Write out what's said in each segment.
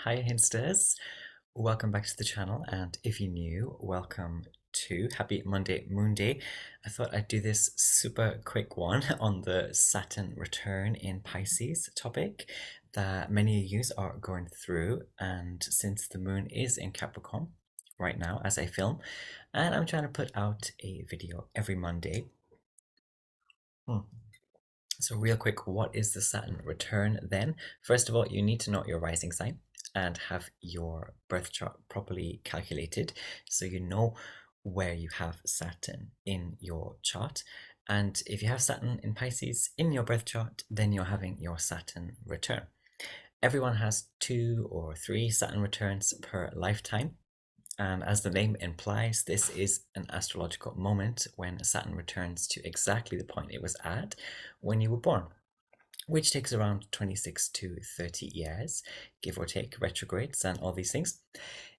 Hi Hinsters, welcome back to the channel, and if you're new, welcome to Happy Monday Moon Day. I thought I'd do this super quick one on the Saturn return in Pisces topic that many of you are going through, and since the moon is in Capricorn right now as I film, and I'm trying to put out a video every Monday. So real quick, what is the Saturn return then? First of all, you need to know your rising sign and have your birth chart properly calculated so you know where you have Saturn in your chart. And if you have Saturn in Pisces in your birth chart, then you're having your Saturn return. Everyone has 2 or 3 Saturn returns per lifetime. And as the name implies, this is an astrological moment when Saturn returns to exactly the point it was at when you were born, which takes around 26 to 30 years, give or take, retrogrades and all these things.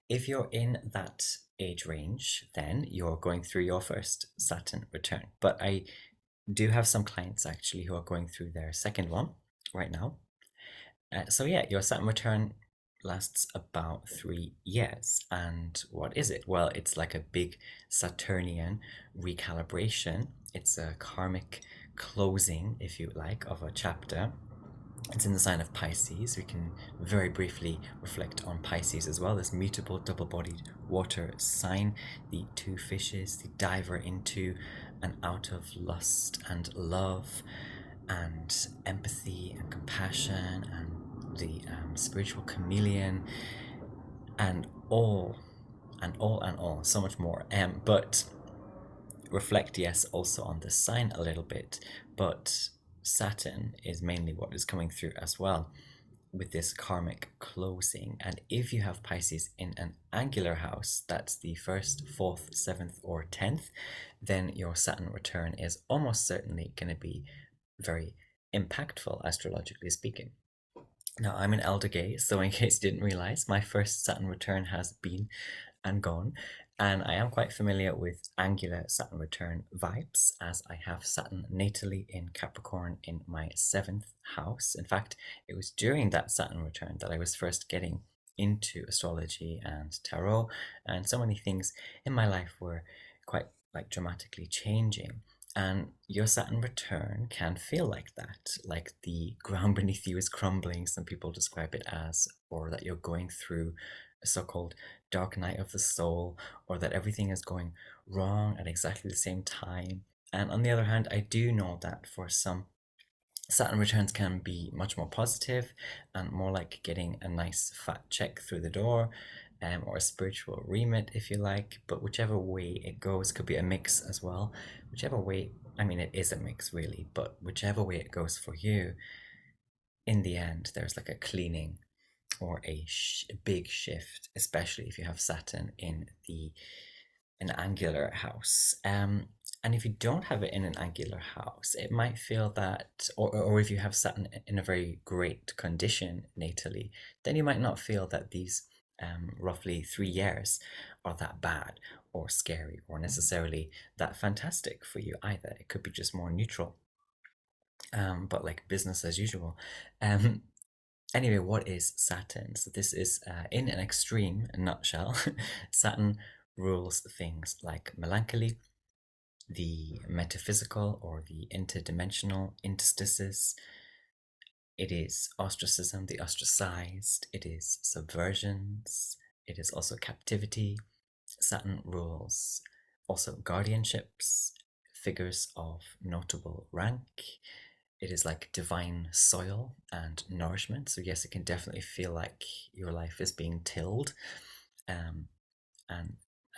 If you're in that age range, then you're going through your first Saturn return. But I do have some clients actually who are going through their second one right now. So yeah, your Saturn return lasts about 3 years. And what is it? Well, it's like a big Saturnian recalibration. It's a karmic closing, if you like, of a chapter. It's in the sign of Pisces. We can very briefly reflect on Pisces as well, this mutable double-bodied water sign, the 2 fishes, the diver into and out of lust and love and empathy and compassion and the spiritual chameleon and all, so much more. But reflect, yes, also on the sign a little bit, but Saturn is mainly what is coming through as well with this karmic closing. And if you have Pisces in an angular house, that's the 1st, 4th, 7th, or 10th, then your Saturn return is almost certainly going to be very impactful, astrologically speaking. Now, I'm an elder gay, so in case you didn't realize, my first Saturn return has been and gone, and I am quite familiar with angular Saturn return vibes, as I have Saturn natally in Capricorn in my 7th house. In fact, it was during that Saturn return that I was first getting into astrology and tarot, and so many things in my life were quite like dramatically changing. And your Saturn return can feel like that, like the ground beneath you is crumbling, some people describe it as, or that you're going through a so-called dark night of the soul, or that everything is going wrong at exactly the same time. And on the other hand, I do know that for some, Saturn returns can be much more positive and more like getting a nice fat check through the door, or a spiritual remit, if you like. But whichever way it goes, could be a mix as well. Whichever way, I mean, it is a mix really, but whichever way it goes for you, in the end, there's like a cleaning or a big shift, especially if you have Saturn in an angular house. And if you don't have it in an angular house, it might feel that, or if you have Saturn in a very great condition natally, then you might not feel that these roughly 3 years are that bad or scary or necessarily that fantastic for you either. It could be just more neutral, but like business as usual. Anyway, what is Saturn? So this is, in an extreme nutshell, Saturn rules things like melancholy, the metaphysical or the interdimensional interstices. It is ostracism, the ostracized. It is subversions. It is also captivity. Saturn rules also guardianships, figures of notable rank. It is like divine soil and nourishment. So yes, it can definitely feel like your life is being tilled, and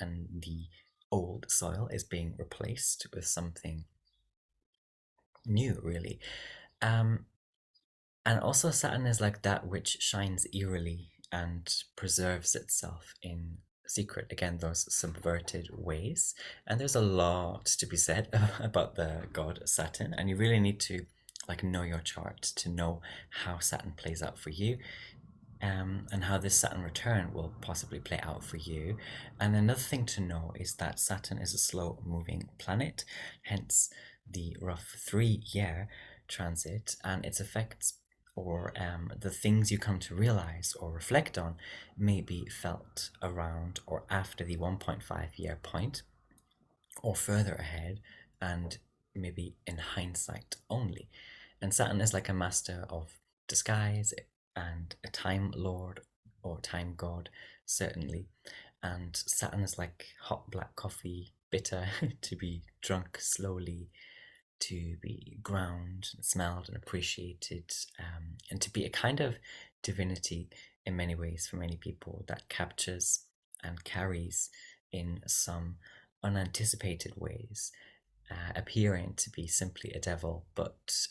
the old soil is being replaced with something new, really. And also Saturn is like that which shines eerily and preserves itself in secret, again, those subverted ways. And there's a lot to be said about the god Saturn, and you really need to like know your chart to know how Saturn plays out for you, and how this Saturn return will possibly play out for you. And another thing to know is that Saturn is a slow moving planet, hence the rough 3-year transit, and its effects or the things you come to realize or reflect on may be felt around or after the 1.5 year point, or further ahead, and maybe in hindsight only. And Saturn is like a master of disguise and a time lord or time god, certainly. And Saturn is like hot black coffee, bitter, to be drunk slowly, to be ground and smelled and appreciated, and to be a kind of divinity in many ways for many people that captures and carries in some unanticipated ways, appearing to be simply a devil, but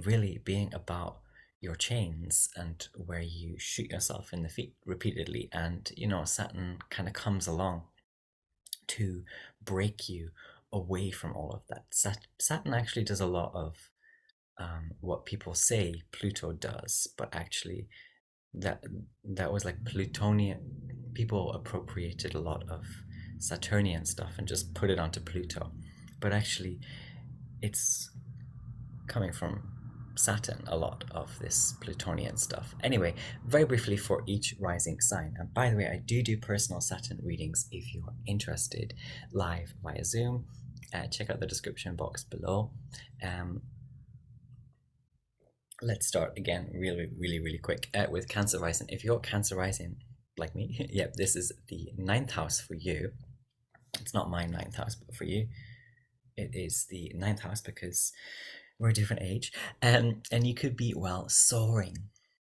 really being about your chains and where you shoot yourself in the feet repeatedly. And Saturn kind of comes along to break you away from all of that. Saturn actually does a lot of what people say Pluto does, but actually that that was like Plutonian. People appropriated a lot of Saturnian stuff and just put it onto Pluto, but actually it's coming from Saturn, a lot of this Plutonian stuff. Anyway, very briefly for each rising sign. And by the way, I do personal Saturn readings if you're interested, live via Zoom. Check out the description box below. Let's start again really quick with Cancer rising. If you're Cancer rising like me, yep, this is the 9th house for you. It's not my 9th house, but for you it is the 9th house because we're a different age. And you could be, well, soaring,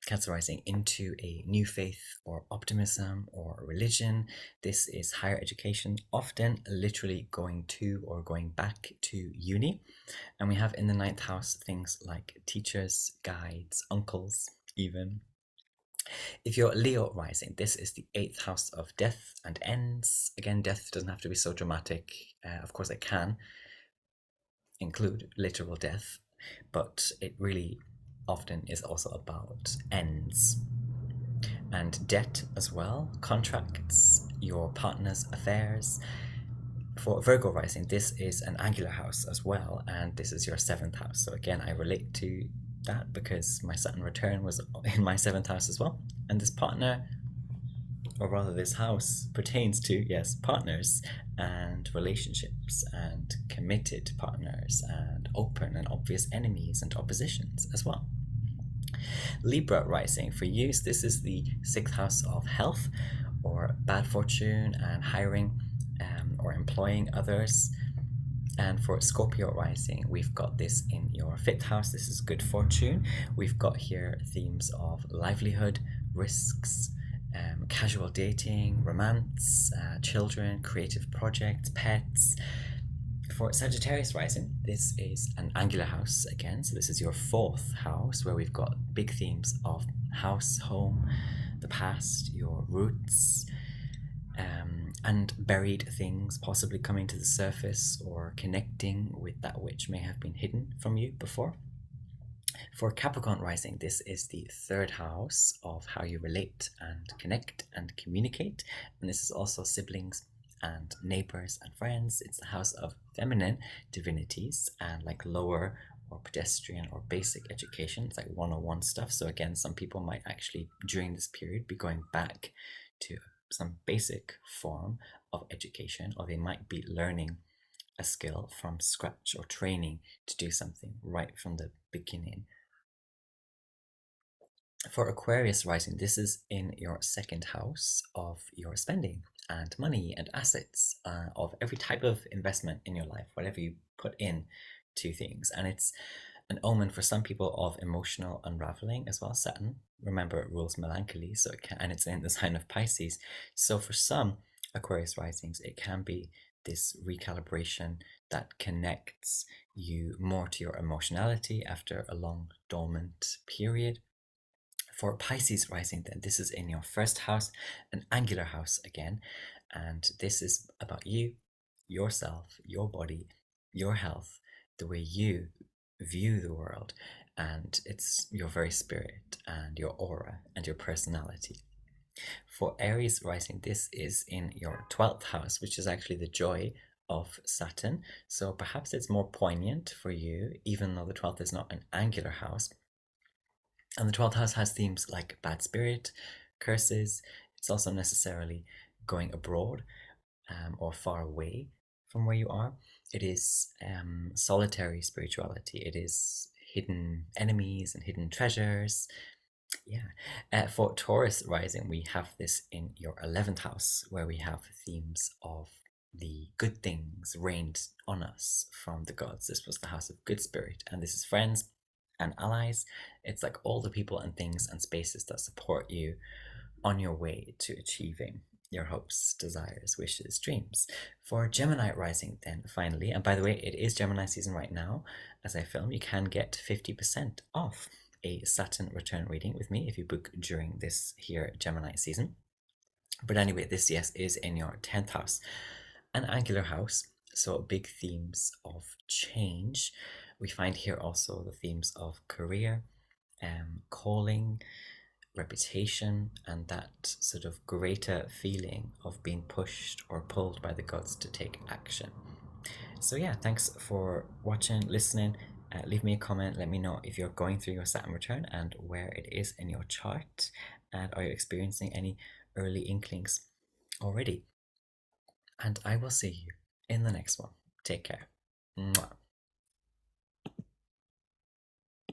Cancer rising, into a new faith or optimism or religion. This is higher education, often literally going to or going back to uni. And we have in the 9th house things like teachers, guides, uncles, even. If you're Leo rising, this is the 8th house of death and ends. Again, death doesn't have to be so dramatic. Of course, it can include literal death, but it really often is also about ends and debt as well, contracts, your partner's affairs. For Virgo rising, this is an angular house as well, and this is your 7th house. So again, I relate to that because my Saturn return was in my 7th house as well. And this partner, or rather this house, pertains to, yes, partners and relationships and committed partners and open and obvious enemies and oppositions as well. Libra rising, for you, this is the 6th house of health or bad fortune and hiring or employing others. And for Scorpio rising, we've got this in your 5th house. This is good fortune. We've got here themes of livelihood, risks, casual dating, romance, children, creative projects, pets. For Sagittarius rising, this is an angular house again. So this is your 4th house, where we've got big themes of house, home, the past, your roots, and buried things possibly coming to the surface or connecting with that which may have been hidden from you before. For Capricorn rising, this is the 3rd house of how you relate and connect and communicate. And this is also siblings and neighbors and friends. It's the house of feminine divinities and like lower or pedestrian or basic education. It's like 101 stuff. So again, some people might actually during this period be going back to some basic form of education, or they might be learning a skill from scratch or training to do something right from the beginning. For Aquarius rising, this is in your 2nd house of your spending and money and assets, of every type of investment in your life, whatever you put in to things. And it's an omen for some people of emotional unraveling as well. Saturn, remember, it rules melancholy, so it can, and it's in the sign of Pisces. So for some Aquarius risings, it can be this recalibration that connects you more to your emotionality after a long dormant period. For Pisces rising, then, this is in your 1st house, an angular house again, and this is about you, yourself, your body, your health, the way you view the world, and it's your very spirit and your aura and your personality. For Aries rising, this is in your 12th house, which is actually the joy of Saturn. So perhaps it's more poignant for you, even though the 12th is not an angular house. And the 12th house has themes like bad spirit, curses. It's also necessarily going abroad or far away from where you are. It is solitary spirituality. It is hidden enemies and hidden treasures. Yeah. For Taurus rising, we have this in your 11th house, where we have themes of the good things rained on us from the gods. This was the house of good spirit, and this is friends and allies. It's like all the people and things and spaces that support you on your way to achieving your hopes, desires, wishes, dreams. For Gemini rising, then finally, and by the way, it is Gemini season right now as I film, you can get 50% off a Saturn return reading with me if you book during this here Gemini season. But anyway, this, yes, is in your 10th house, an angular house. So big themes of change. We find here also the themes of career, calling, reputation, and that sort of greater feeling of being pushed or pulled by the gods to take action. So yeah, thanks for watching, listening. Leave me a comment. Let me know if you're going through your Saturn return and where it is in your chart. And are you experiencing any early inklings already? And I will see you in the next one. Take care. Mwah.